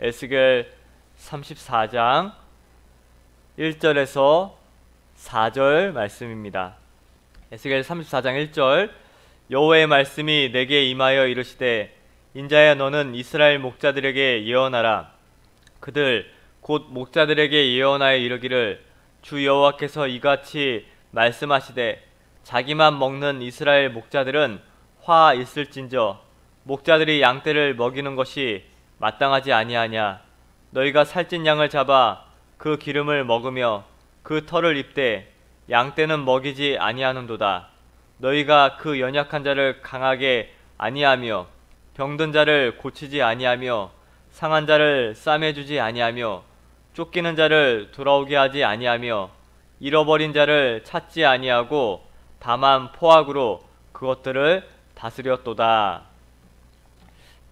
에스겔 34장 1절에서 4절 말씀입니다. 에스겔 34장 1절 여호와의 말씀이 내게 임하여 이르시되 인자야 너는 이스라엘 목자들에게 예언하라. 그들 곧 목자들에게 예언하여 이르기를 주 여호와께서 이같이 말씀하시되 자기만 먹는 이스라엘 목자들은 화 있을진저 목자들이 양떼를 먹이는 것이 마땅하지 아니하냐. 너희가 살찐 양을 잡아 그 기름을 먹으며 그 털을 입되 양떼는 먹이지 아니하는도다. 너희가 그 연약한 자를 강하게 아니하며 병든 자를 고치지 아니하며 상한 자를 싸매주지 아니하며 쫓기는 자를 돌아오게 하지 아니하며 잃어버린 자를 찾지 아니하고 다만 포악으로 그것들을 다스렸도다.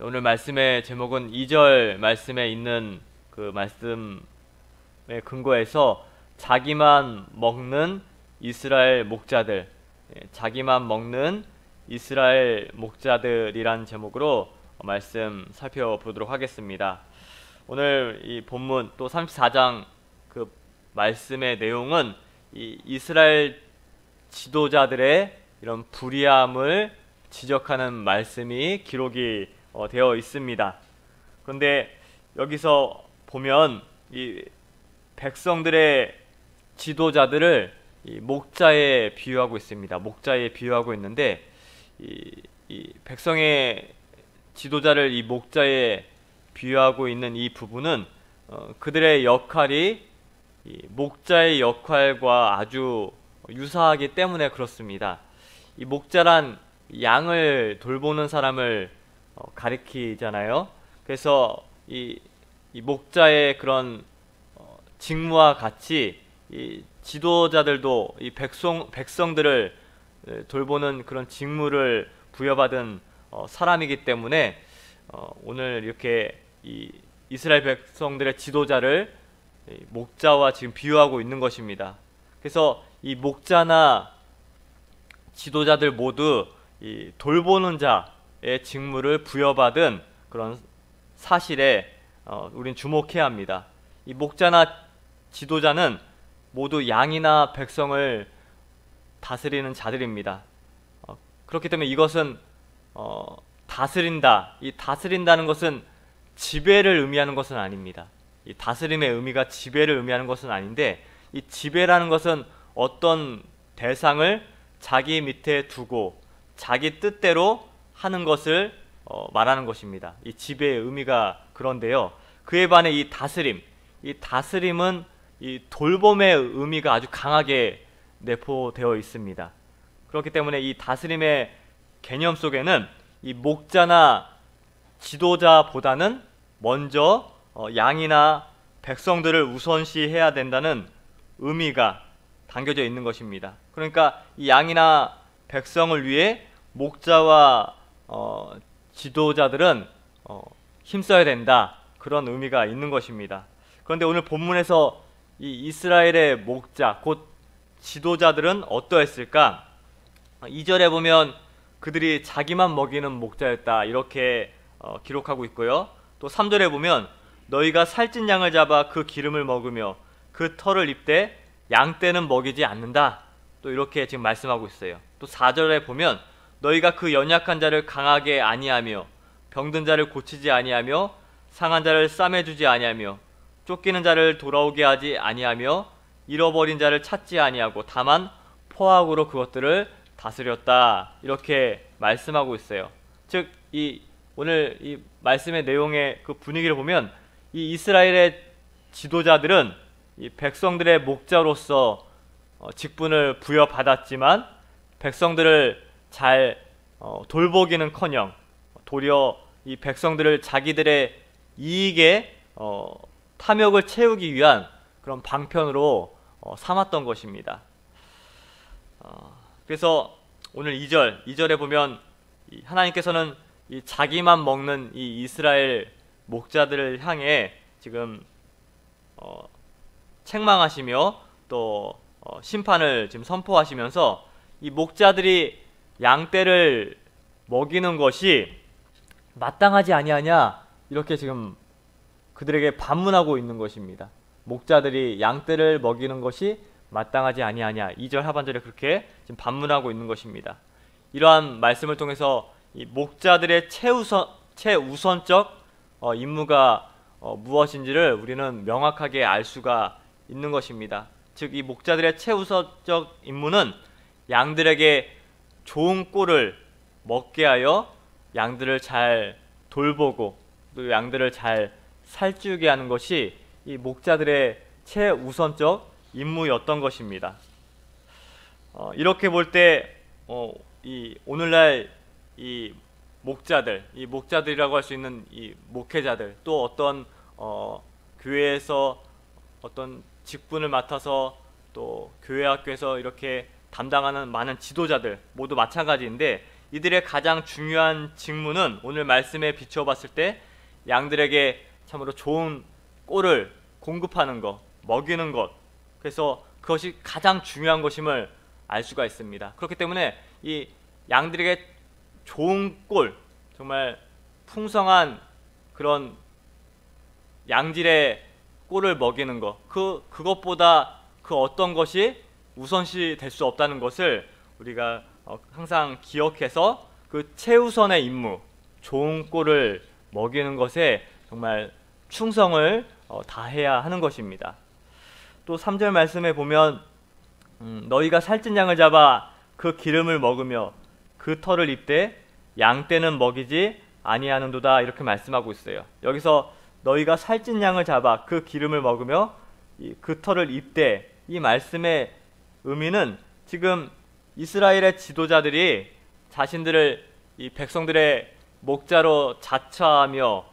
오늘 말씀의 제목은 2절 말씀에 있는 그 말씀에 근거해서 자기만 먹는 이스라엘 목자들, 자기만 먹는 이스라엘 목자들이란 제목으로 말씀 살펴보도록 하겠습니다. 오늘 이 본문 또 34장 그 말씀의 내용은 이 이스라엘 지도자들의 이런 불의함을 지적하는 말씀이 기록이 되어 있습니다. 그런데 여기서 보면 이 백성들의 지도자들을 이 목자에 비유하고 있습니다. 목자에 비유하고 있는데 이 백성의 지도자를 이 목자에 비유하고 있는 이 부분은 그들의 역할이 이 목자의 역할과 아주 유사하기 때문에 그렇습니다. 이 목자란 양을 돌보는 사람을 가리키잖아요. 그래서 이 목자의 그런 직무와 같이 이 지도자들도 이 백성들을 돌보는 그런 직무를 부여받은 사람이기 때문에 오늘 이렇게 이 이스라엘 백성들의 지도자를 목자와 지금 비유하고 있는 것입니다. 그래서 이 목자나 지도자들 모두 이 돌보는 자의 직무를 부여받은 그런 사실에 우린 주목해야 합니다. 이 목자나 지도자는 모두 양이나 백성을 다스리는 자들입니다. 그렇기 때문에 이것은 다스린다. 이 다스린다는 것은 지배를 의미하는 것은 아닙니다. 이 다스림의 의미가 지배를 의미하는 것은 아닌데 이 지배라는 것은 어떤 대상을 자기 밑에 두고 자기 뜻대로 하는 것을 말하는 것입니다. 이 지배의 의미가 그런데요. 그에 반해 이 다스림은 이 돌봄의 의미가 아주 강하게 내포되어 있습니다. 그렇기 때문에 이 다스림의 개념 속에는 이 목자나 지도자보다는 먼저 양이나 백성들을 우선시해야 된다는 의미가 담겨져 있는 것입니다. 그러니까 이 양이나 백성을 위해 목자와 지도자들은 힘써야 된다. 그런 의미가 있는 것입니다. 그런데 오늘 본문에서 이 이스라엘의 목자 곧 지도자들은 어떠했을까? 2절에 보면 그들이 자기만 먹이는 목자였다 이렇게 기록하고 있고요. 또 3절에 보면 너희가 살찐 양을 잡아 그 기름을 먹으며 그 털을 입되 양떼는 먹이지 않는다. 또 이렇게 지금 말씀하고 있어요. 또 4절에 보면 너희가 그 연약한 자를 강하게 아니하며 병든 자를 고치지 아니하며 상한 자를 싸매주지 아니하며 쫓기는 자를 돌아오게 하지 아니하며 잃어버린 자를 찾지 아니하고 다만 포악으로 그것들을 다스렸다 이렇게 말씀하고 있어요. 즉 오늘 이 말씀의 내용의 그 분위기를 보면 이 이스라엘의 지도자들은 이 백성들의 목자로서 직분을 부여받았지만 백성들을 잘 돌보기는커녕 도리어 이 백성들을 자기들의 이익에 탐욕을 채우기 위한 그런 방편으로 삼았던 것입니다. 그래서 오늘 2절에 보면 하나님께서는 이 자기만 먹는 이 이스라엘 목자들을 향해 지금 책망하시며 또 심판을 지금 선포하시면서 이 목자들이 양떼를 먹이는 것이 마땅하지 아니하냐 이렇게 지금 그들에게 반문하고 있는 것입니다. 목자들이 양떼를 먹이는 것이 마땅하지 아니하냐. 2절 하반절에 그렇게 지금 반문하고 있는 것입니다. 이러한 말씀을 통해서 이 목자들의 최우선적 임무가 무엇인지를 우리는 명확하게 알 수가 있는 것입니다. 즉, 이 목자들의 최우선적 임무는 양들에게 좋은 꼴을 먹게 하여 양들을 잘 돌보고 또 양들을 잘 살찌우게 하는 것이 이 목자들의 최우선적 임무였던 것입니다. 이렇게 볼 때 이 오늘날 이 목자들이라고 할 수 있는 이 목회자들, 또 어떤 교회에서 어떤 직분을 맡아서 또 교회 학교에서 이렇게 담당하는 많은 지도자들 모두 마찬가지인데, 이들의 가장 중요한 직무는 오늘 말씀에 비추어 봤을 때 양들에게 참으로 좋은 꼴을 공급하는 것, 먹이는 것, 그래서 그것이 가장 중요한 것임을 알 수가 있습니다. 그렇기 때문에 이 양들에게 좋은 꼴, 정말 풍성한 그런 양질의 꼴을 먹이는 것, 그것보다 그 어떤 것이 우선시 될 수 없다는 것을 우리가 항상 기억해서 그 최우선의 임무, 좋은 꼴을 먹이는 것에 정말 충성을 다해야 하는 것입니다. 또 3절 말씀에 보면 너희가 살찐 양을 잡아 그 기름을 먹으며 그 털을 입되 양떼는 먹이지 아니하는도다, 이렇게 말씀하고 있어요. 여기서 너희가 살찐 양을 잡아 그 기름을 먹으며 그 털을 입되, 이 말씀의 의미는 지금 이스라엘의 지도자들이 자신들을 이 백성들의 목자로 자처하며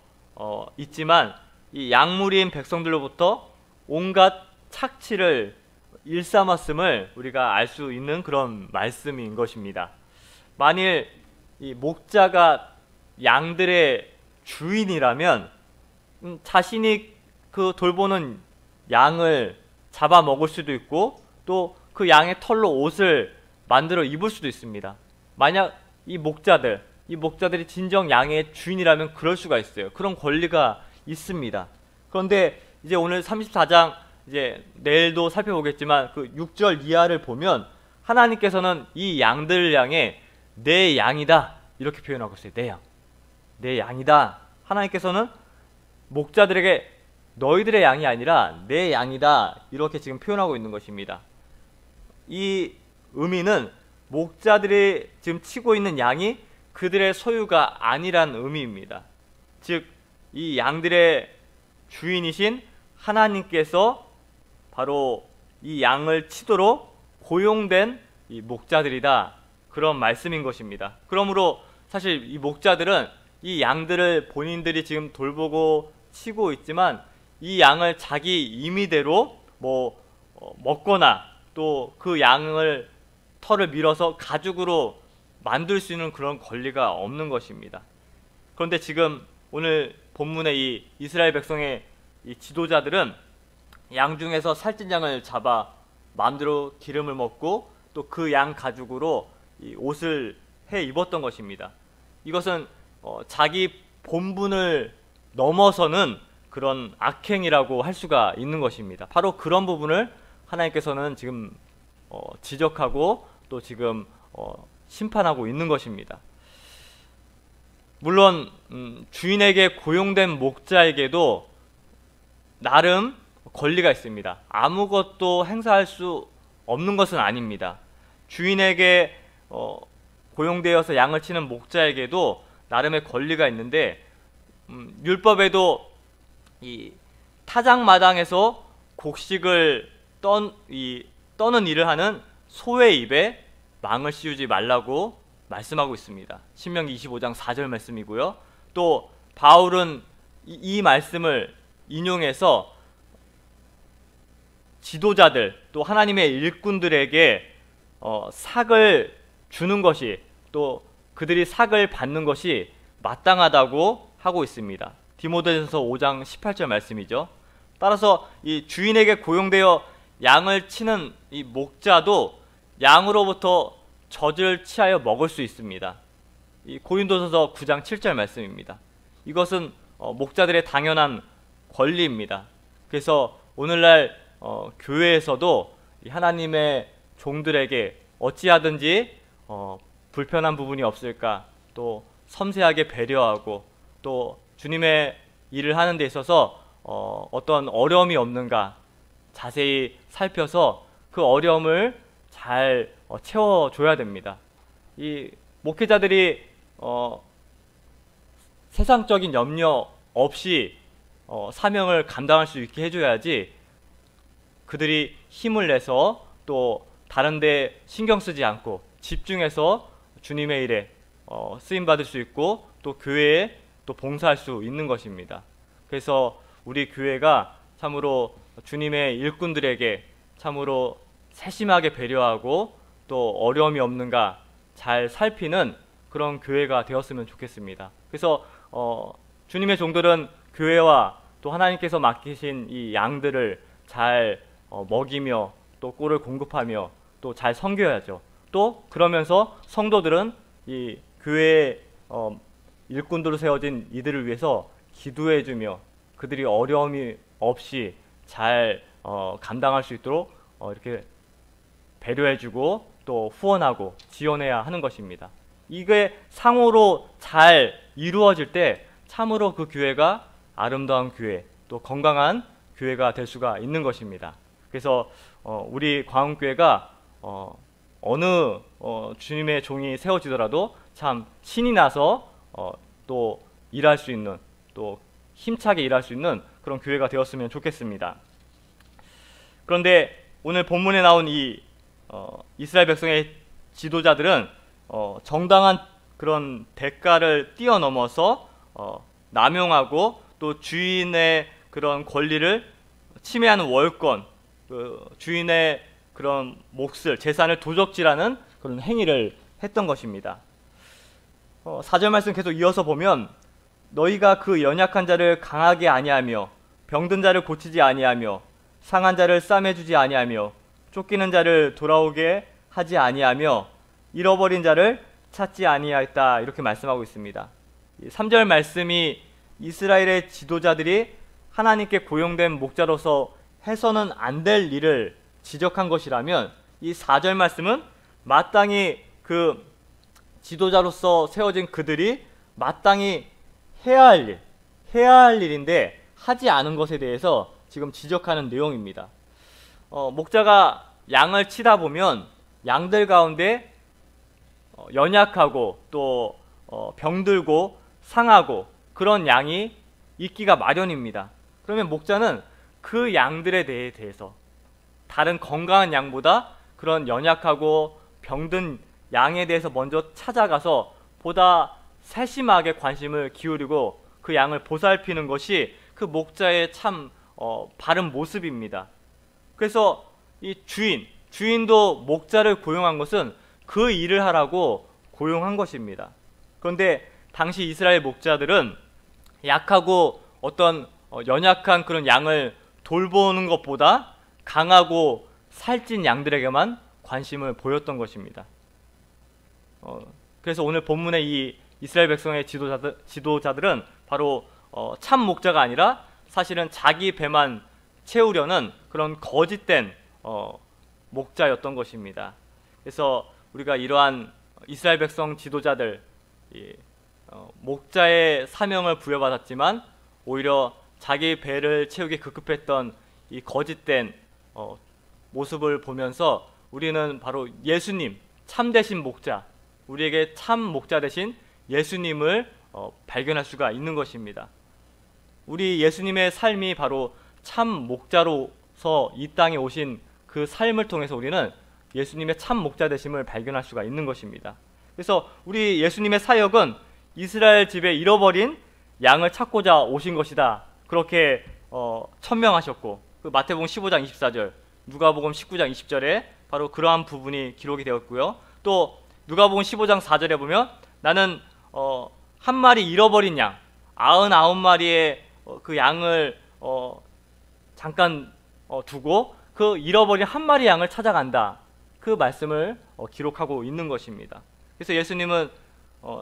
있지만 이 양무리인 백성들로부터 온갖 착취를 일삼았음을 우리가 알 수 있는 그런 말씀인 것입니다. 만일 이 목자가 양들의 주인이라면 자신이 그 돌보는 양을 잡아먹을 수도 있고 또 그 양의 털로 옷을 만들어 입을 수도 있습니다. 만약 이 목자들이 진정 양의 주인이라면 그럴 수가 있어요. 그런 권리가 있습니다. 그런데 이제 오늘 34장 이제 내일도 살펴보겠지만 그 6절 이하를 보면 하나님께서는 이 양들을 향해 내 양이다, 이렇게 표현하고 있어요. 내 양이다. 하나님께서는 목자들에게 너희들의 양이 아니라 내 양이다, 이렇게 지금 표현하고 있는 것입니다. 이 의미는 목자들이 지금 치고 있는 양이 그들의 소유가 아니란 의미입니다. 즉, 이 양들의 주인이신 하나님께서 바로 이 양을 치도록 고용된 이 목자들이다, 그런 말씀인 것입니다. 그러므로 사실 이 목자들은 이 양들을 본인들이 지금 돌보고 치고 있지만 이 양을 자기 임의대로 먹거나 또 그 양을 털을 밀어서 가죽으로 만들 수 있는 그런 권리가 없는 것입니다. 그런데 지금 오늘 본문의 이 이스라엘 백성의 이 지도자들은 양 중에서 살찐 양을 잡아 마음대로 기름을 먹고 또 그 양 가죽으로 이 옷을 해 입었던 것입니다. 이것은 자기 본분을 넘어서는 그런 악행이라고 할 수가 있는 것입니다. 바로 그런 부분을 하나님께서는 지금 지적하고 또 지금 심판하고 있는 것입니다. 물론 주인에게 고용된 목자에게도 나름 권리가 있습니다. 아무것도 행사할 수 없는 것은 아닙니다. 주인에게 고용되어서 양을 치는 목자에게도 나름의 권리가 있는데, 율법에도 이 타작마당에서 곡식을 떠는 일을 하는 소의 입에 망을 씌우지 말라고 말씀하고 있습니다. 신명기 25장 4절 말씀이고요. 또 바울은 이 말씀을 인용해서 지도자들 또 하나님의 일꾼들에게 삭을 주는 것이, 또 그들이 삭을 받는 것이 마땅하다고 하고 있습니다. 디모데전서 5장 18절 말씀이죠. 따라서 이 주인에게 고용되어 양을 치는 이 목자도 양으로부터 젖을 취하여 먹을 수 있습니다. 이 고린도전서 9장 7절 말씀입니다. 이것은 목자들의 당연한 권리입니다. 그래서 오늘날 교회에서도 이 하나님의 종들에게 어찌하든지 불편한 부분이 없을까, 또 섬세하게 배려하고, 또 주님의 일을 하는 데 있어서 어떤 어려움이 없는가 자세히 살펴서 그 어려움을 잘 채워줘야 됩니다. 이 목회자들이 세상적인 염려 없이 사명을 감당할 수 있게 해줘야지, 그들이 힘을 내서 또 다른 데 신경 쓰지 않고 집중해서 주님의 일에 쓰임받을 수 있고, 또 교회에 또 봉사할 수 있는 것입니다. 그래서 우리 교회가 참으로 주님의 일꾼들에게 참으로 세심하게 배려하고 또 어려움이 없는가 잘 살피는 그런 교회가 되었으면 좋겠습니다. 그래서 주님의 종들은 교회와 또 하나님께서 맡기신 이 양들을 잘 먹이며 또 꿀을 공급하며 또 잘 섬겨야죠. 또 그러면서 성도들은 이 교회의 일꾼들로 세워진 이들을 위해서 기도해주며 그들이 어려움이 없이 잘 감당할 수 있도록 이렇게 배려해주고 또 후원하고 지원해야 하는 것입니다. 이게 상호로 잘 이루어질 때 참으로 그 교회가 아름다운 교회, 또 건강한 교회가 될 수가 있는 것입니다. 그래서 우리 광운교회가 어느 주님의 종이 세워지더라도 참 신이 나서 또 일할 수 있는, 또 힘차게 일할 수 있는 그런 교회가 되었으면 좋겠습니다. 그런데 오늘 본문에 나온 이 이스라엘 백성의 지도자들은 정당한 그런 대가를 뛰어넘어서 남용하고 또 주인의 그런 권리를 침해하는 월권, 주인의 그런 몫을, 재산을 도적질하는 그런 행위를 했던 것입니다. 4절 말씀 계속 이어서 보면, 너희가 그 연약한 자를 강하게 아니하며 병든 자를 고치지 아니하며 상한 자를 싸매주지 아니하며 쫓기는 자를 돌아오게 하지 아니하며 잃어버린 자를 찾지 아니하였다, 이렇게 말씀하고 있습니다. 3절 말씀이 이스라엘의 지도자들이 하나님께 고용된 목자로서 해서는 안 될 일을 지적한 것이라면, 이 4절 말씀은 마땅히 그 지도자로서 세워진 그들이 마땅히 해야 할 일인데 하지 않은 것에 대해서 지금 지적하는 내용입니다. 목자가 양을 치다 보면 양들 가운데 연약하고 또 병들고 상하고 그런 양이 있기가 마련입니다. 그러면 목자는 그 양들에 대해서 다른 건강한 양보다 그런 연약하고 병든 양에 대해서 먼저 찾아가서 보다 세심하게 관심을 기울이고 그 양을 보살피는 것이 그 목자의 참 바른 모습입니다. 그래서 이 주인도 목자를 고용한 것은 그 일을 하라고 고용한 것입니다. 그런데 당시 이스라엘 목자들은 약하고 어떤 연약한 그런 양을 돌보는 것보다 강하고 살찐 양들에게만 관심을 보였던 것입니다. 그래서 오늘 본문의 이 이스라엘 백성의 지도자들은 바로 참 목자가 아니라 사실은 자기 배만 채우려는 그런 거짓된 목자였던 것입니다. 그래서 우리가 이러한 이스라엘 백성 지도자들, 목자의 사명을 부여받았지만 오히려 자기 배를 채우기 급급했던 이 거짓된 모습을 보면서 우리는 바로 예수님, 참되신 목자, 우리에게 참 목자 되신 예수님을 발견할 수가 있는 것입니다. 우리 예수님의 삶이 바로 참 목자로서 이 땅에 오신 그 삶을 통해서 우리는 예수님의 참 목자 되심을 발견할 수가 있는 것입니다. 그래서 우리 예수님의 사역은 이스라엘 집에 잃어버린 양을 찾고자 오신 것이다, 그렇게 천명하셨고, 그 마태복음 15장 24절, 누가복음 19장 20절에 바로 그러한 부분이 기록이 되었고요. 또 누가복음 15장 4절에 보면 나는 한 마리 잃어버린 양 99마리의 그 양을 잠깐 두고 그 잃어버린 한 마리 양을 찾아간다, 그 말씀을 기록하고 있는 것입니다. 그래서 예수님은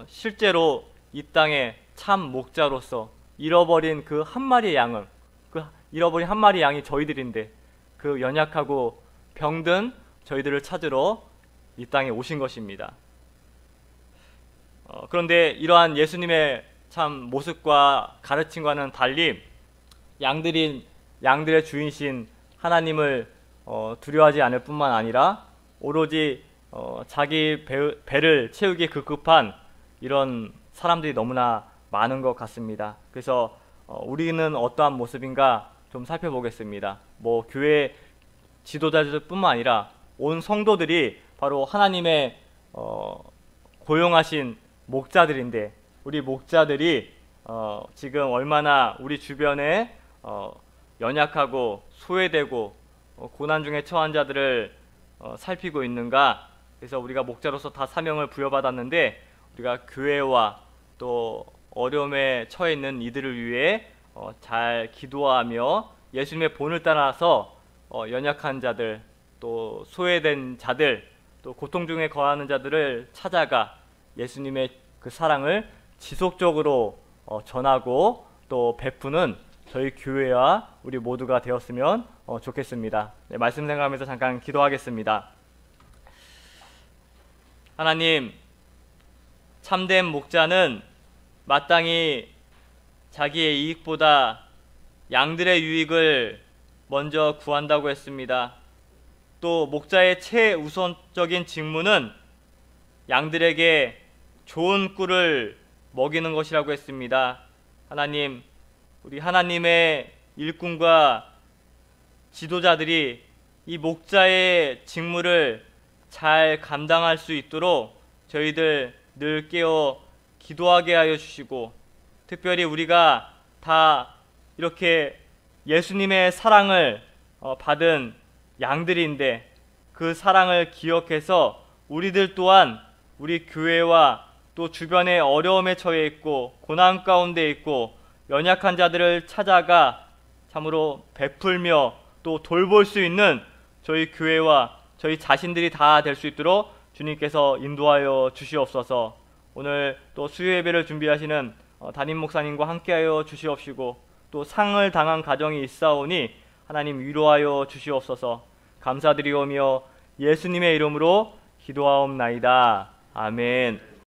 실제로 이 땅에 참 목자로서 잃어버린 그 한 마리의 양을, 그 잃어버린 한 마리 양이 저희들인데 그 연약하고 병든 저희들을 찾으러 이 땅에 오신 것입니다. 그런데 이러한 예수님의 참 모습과 가르침과는 달리 양들의 주인이신 하나님을 두려워하지 않을 뿐만 아니라 오로지 자기 배를 채우기 급급한 이런 사람들이 너무나 많은 것 같습니다. 그래서 우리는 어떠한 모습인가 좀 살펴보겠습니다. 뭐 교회 지도자들 뿐만 아니라 온 성도들이 바로 하나님의 고용하신 목자들인데, 우리 목자들이 지금 얼마나 우리 주변에 연약하고 소외되고 고난 중에 처한 자들을 살피고 있는가. 그래서 우리가 목자로서 다 사명을 부여받았는데 우리가 교회와 또 어려움에 처해 있는 이들을 위해 잘 기도하며 예수님의 본을 따라서 연약한 자들, 또 소외된 자들, 또 고통 중에 거하는 자들을 찾아가 예수님의 그 사랑을 지속적으로 전하고 또 베푸는 저희 교회와 우리 모두가 되었으면 좋겠습니다. 네, 말씀 생각하면서 잠깐 기도하겠습니다. 하나님, 참된 목자는 마땅히 자기의 이익보다 양들의 유익을 먼저 구한다고 했습니다. 또 목자의 최우선적인 직무는 양들에게 좋은 꿀을 먹이는 것이라고 했습니다. 하나님, 우리 하나님의 일꾼과 지도자들이 이 목자의 직무를 잘 감당할 수 있도록 저희들 늘 깨어 기도하게 하여 주시고, 특별히 우리가 다 이렇게 예수님의 사랑을 받은 양들인데 그 사랑을 기억해서 우리들 또한 우리 교회와 또 주변에 어려움에 처해 있고 고난 가운데 있고 연약한 자들을 찾아가 참으로 베풀며 또 돌볼 수 있는 저희 교회와 저희 자신들이 다 될 수 있도록 주님께서 인도하여 주시옵소서. 오늘 또 수요 예배를 준비하시는 담임 목사님과 함께하여 주시옵시고, 또 상을 당한 가정이 있사오니 하나님 위로하여 주시옵소서. 감사드리오며 예수님의 이름으로 기도하옵나이다. 아멘.